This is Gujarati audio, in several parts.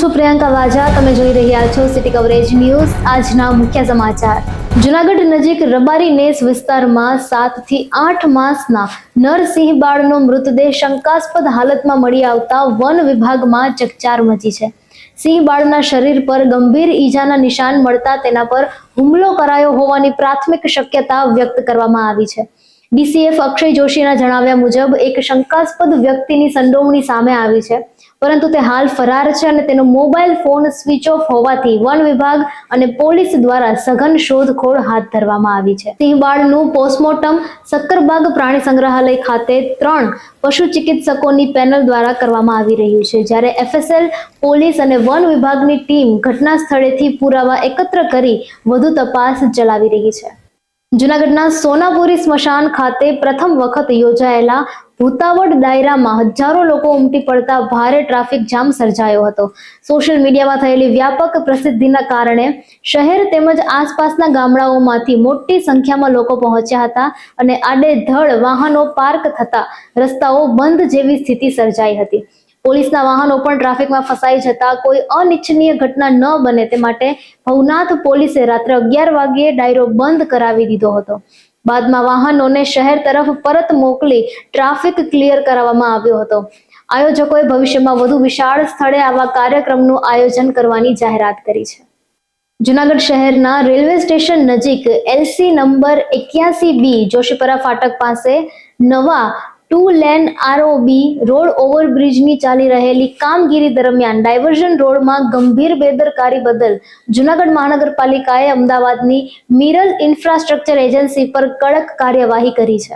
છું પ્રિયંકા વાજા. તમે જોઈ રહ્યા છો સિટી કવરેજ ન્યૂઝ. આજના મુખ્ય સમાચાર. જૂનાગઢ નજીક રબારી નેસ વિસ્તારમાં 7 થી 8 માસના નર સિંહ બાળનો મૃતદેહ શંકાસ્પદ હાલતમાં મળી આવતા વન વિભાગમાં ચકચાર મચી છે. સિંહ બાળના શરીર પર ગંભીર ઈજાના નિશાન મળતા તેના પર હુમલો કરાયો હોવાની પ્રાથમિક શક્યતા વ્યક્ત કરવામાં આવી છે. ડીસીએફ અક્ષય જોશીના જણાવ્યા મુજબ એક શંકાસ્પદ વ્યક્તિની સંડોવણી સામે આવી છે, પરંતુ તે હાલ ફરાર છે અને તેનો મોબાઈલ ફોન સ્વિચ ઓફ હોવાથી વન વિભાગ અને પોલીસ દ્વારા સઘન શોધખોળ હાથ ધરવામાં આવી છે. સિંહબાળનું પોસ્ટમોર્ટમ સક્કરબાગ પ્રાણી સંગ્રહાલય ખાતે 3 પશુ ચિકિત્સકોની પેનલ દ્વારા કરવામાં આવી રહ્યું છે, જ્યારે એફએસએલ, પોલીસ અને વન વિભાગની ટીમ ઘટના સ્થળેથી પુરાવા એકત્ર કરી વધુ તપાસ ચલાવી રહી છે. જૂનાગઢના સોનાપુરી સ્મશાન ખાતે પ્રથમ વખત યોજાયેલા ભૂતાવડ ડાયરામાં હજારો લોકો ઉમટી પડતા ભારે ટ્રાફિક જામ સર્જાયો હતો. સોશિયલ મીડિયામાં થયેલી વ્યાપક પ્રસિદ્ધિના કારણે શહેર તેમજ આસપાસના ગામડાઓમાંથી મોટી સંખ્યામાં લોકો પહોંચ્યા હતા અને આડેધડ વાહનો પાર્ક થતા રસ્તાઓ બંધ જેવી સ્થિતિ સર્જાઈ હતી. પોલીસના વાહનો પણ ટ્રાફિકમાં ફસાઈ જતા કોઈ અનિચ્છનીય ઘટના ન બને તે માટે ભવનાથ પોલીસે રાત્રે 11 વાગ્યે ડાયરો બંધ કરાવી દીધો હતો. બાદમાં વાહનોને શહેર તરફ પરત મોકલી ટ્રાફિક ક્લિયર કરાવવામાં આવ્યો હતો. આયોજકોએ ભવિષ્યમાં વધુ વિશાળ સ્થળે આવા કાર્યક્રમનું આયોજન કરવાની જાહેરાત કરી છે. જૂનાગઢ શહેરના રેલવે સ્ટેશન નજીક એલસી નંબર 81B જોશીપરા ફાટક પાસે નવા 2 લેન આરઓબી રોડ ઓવરબ્રિજની ચાલી રહેલી કામગીરી દરમિયાન ડાયવર્ઝન રોડમાં ગંભીર બેદરકારી બદલ જૂનાગઢ મહાનગરપાલિકાએ અમદાવાદની મિરર ઇન્ફ્રાસ્ટ્રક્ચર એજન્સી પર કડક કાર્યવાહી કરી છે.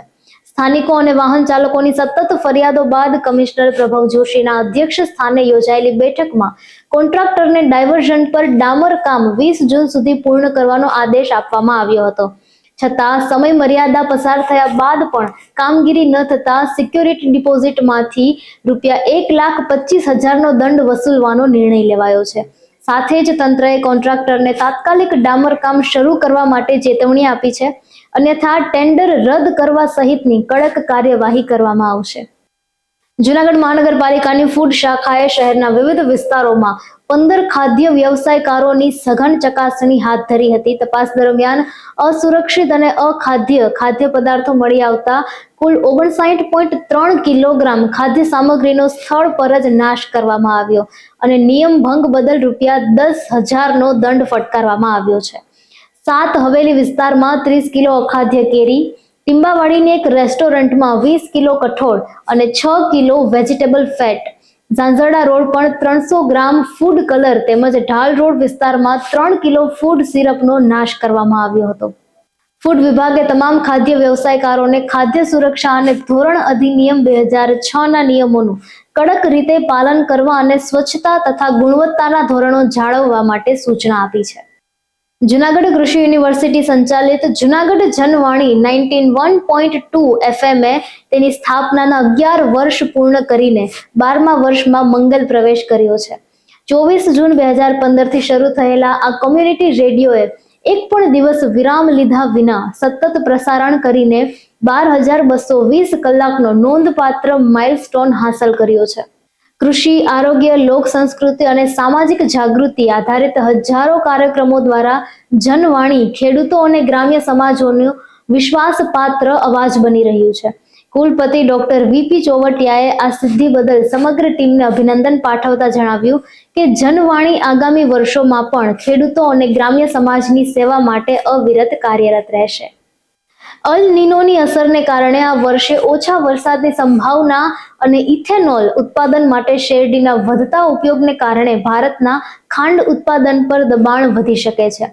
સ્થાનિકો અને વાહન ચાલકોની સતત ફરિયાદો બાદ કમિશનર પ્રભવ જોશીના અધ્યક્ષ સ્થાને યોજાયેલી બેઠકમાં કોન્ટ્રાક્ટરને ડાયવર્ઝન પર ડામર કામ 20 જૂન સુધી પૂર્ણ કરવાનો આદેશ આપવામાં આવ્યો હતો. છતાં સમય મર્યાદા પસાર થયા બાદ પણ કામગીરી ન થતા સિક્યોરિટી ડિપોઝિટમાંથી ₹1,25,000નો દંડ વસૂલવાનો નિર્ણય લેવાયો છે. સાથે જ તંત્રએ કોન્ટ્રાક્ટરને તાત્કાલિક ડામર કામ શરૂ કરવા માટે ચેતવણી આપી છે, અન્યથા ટેન્ડર રદ કરવા સહિતની કડક કાર્યવાહી કરવામાં આવશે. જૂનાગઢ મહાનગરપાલિકાની ફૂડ શાખાએ શહેરના વિવિધ વિસ્તારોમાં 15 ખાદ્ય વ્યવસાયકારોની સઘન ચકાસણી હાથ ધરી હતી. તપાસ દરમિયાન અસુરક્ષિત અને અખાદ્ય ખાદ્ય પદાર્થો મળી આવતા કુલ 59.3 કિલોગ્રામ ખાદ્ય સામગ્રીનો સ્થળ પર જ નાશ કરવામાં આવ્યો અને નિયમ ભંગ બદલ ₹10,000નો દંડ ફટકારવામાં આવ્યો છે. 7 હવેલી વિસ્તારમાં 30 કિલો અખાદ્ય કેરી, ટીંબાવાડીની એક રેસ્ટોરન્ટમાં 20 કિલો કઠોળ અને 6 kilo vegetable fat, Zanzarda road પર 300 ગ્રામ ફૂડ કલર તેમજ ઢાલ રોડ વિસ્તારમાં 3 કિલો ફૂડ સિરપનો નાશ કરવામાં આવ્યો હતો. ફૂડ વિભાગે તમામ ખાદ્ય વ્યવસાયકારોને ખાદ્ય સુરક્ષા અને ધોરણ અધિનિયમ 2006ના નિયમોનું કડક રીતે પાલન કરવા અને સ્વચ્છતા તથા ગુણવત્તાના ધોરણો જાળવવા માટે સૂચના આપી છે. જૂનાગઢ કૃષિ યુનિવર્સિટી સંચાલિત જૂનાગઢ જનવાણી 91.2 FMએ તેની સ્થાપનાના 11 વર્ષ પૂર્ણ કરીને 12મા વર્ષમાં મંગલ પ્રવેશ કર્યો છે. 24 જૂન 2015થી શરૂ થયેલા આ કોમ્યુનિટી રેડિયોએ એક પણ દિવસ વિરામ લીધા વિના સતત પ્રસારણ કરીને 12,220 કલાકનો નોંધપાત્ર માઇલસ્ટોન હાંસલ કર્યો છે. કૃષિ, આરોગ્ય, લોક સંસ્કૃતિ અને સામાજિક જાગૃતિ આધારિત હજારો કાર્યક્રમો દ્વારા જનવાણી ખેડૂતો અને ગ્રામ્ય સમાજોનો વિશ્વાસપાત્ર અવાજ બની રહ્યું છે. કુલપતિ ડોક્ટર વીપી ચોવટિયાએ આ સિદ્ધિ બદલ સમગ્ર ટીમને અભિનંદન પાઠવતા જણાવ્યું કે જનવાણી આગામી વર્ષોમાં પણ ખેડૂતો અને ગ્રામ્ય સમાજની સેવા માટે અવિરત કાર્યરત રહેશે. અલ નીનોની અસરને કારણે આ વર્ષે ઓછા વરસાદની સંભાવના અને ઇથેનોલ ઉત્પાદન માટે શેરડીના વધતા ઉપયોગને કારણે ભારતના ખાંડ ઉત્પાદન પર દબાણ વધી શકે છે.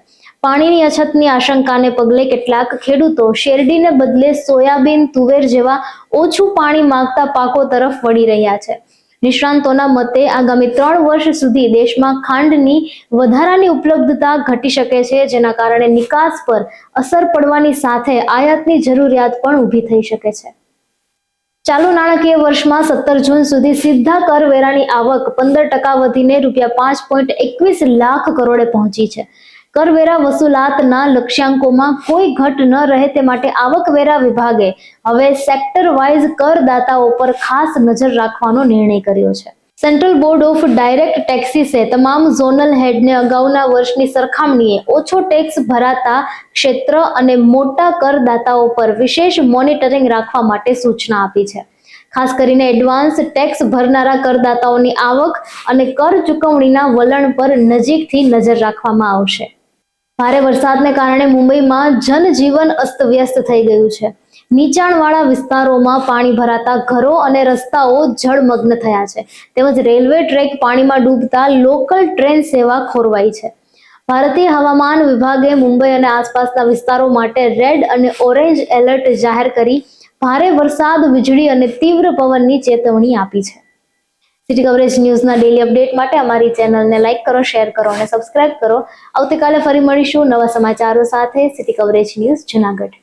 પાણીની અછતની આશંકાને પગલે કેટલાક ખેડૂતો શેરડીને બદલે સોયાબીન, તુવેર જેવા ઓછું પાણી માંગતા પાકો તરફ વળી રહ્યા છે. નિષ્ણાંતોના મતે આગામી 3 વર્ષ સુધી દેશમાં ખાંડની વધારાની ઉપલબ્ધતા ઘટી શકે છે, જેના કારણે નિકાસ પર અસર પડવાની સાથે આયાતની જરૂરિયાત પણ ઊભી થઈ શકે છે. ચાલુ નાણાકીય વર્ષમાં 17 જૂન સુધી સીધા કરવેરાની આવક 15% વધીને ₹5.21 લાખ કરોડે પહોંચી છે. કરવેરા વસૂલાતના લક્ષ્યાંકોમાં કોઈ ઘટ ન રહે તે માટે આવકવેરા વિભાગે હવે સેક્ટર વાઇઝ કરદાતાઓ પર ખાસ નજર રાખવાનો નિર્ણય કર્યો છે. સેન્ટ્રલ બોર્ડ ઓફ ડાયરેક્ટ ટેક્સીસે તમામ ઝોનલ હેડને અગાઉના વર્ષની સરખામણીએ ઓછો ટેક્સ ભરાતા ક્ષેત્ર અને મોટા કરદાતાઓ પર વિશેષ મોનિટરિંગ રાખવા માટે સૂચના આપી છે. ખાસ કરીને એડવાન્સ ટેક્સ ભરનારા કરદાતાઓની આવક અને કર ચૂકવણીના વલણ પર નજીકથી નજર રાખવામાં આવશે. ભારે વરસાદને કારણે મુંબઈમાં જનજીવન અસ્તવ્યસ્ત થઈ ગયું છે. નીચાણવાળા વિસ્તારોમાં પાણી ભરાતા ઘરો અને રસ્તાઓ જળમગ્ન થયા છે. તેમજ રેલવે ટ્રેક પાણીમાં ડૂબતા લોકલ ટ્રેન સેવા ખોરવાઈ છે. ભારતીય હવામાન વિભાગે મુંબઈ અને આસપાસના વિસ્તારો માટે રેડ અને ઓરેન્જ એલર્ટ જાહેર કરી ભારે વરસાદ, વીજળી અને તીવ્ર પવનની ચેતવણી આપી છે. સિટી કવરેજ ન્યૂઝના ડેલી અપડેટ માટે અમારી ચેનલને લાઇક કરો, શેર કરો અને સબસ્ક્રાઇબ કરો. આવતીકાલે ફરી મળીશું નવા સમાચારો સાથે. City coverage news Junagadh.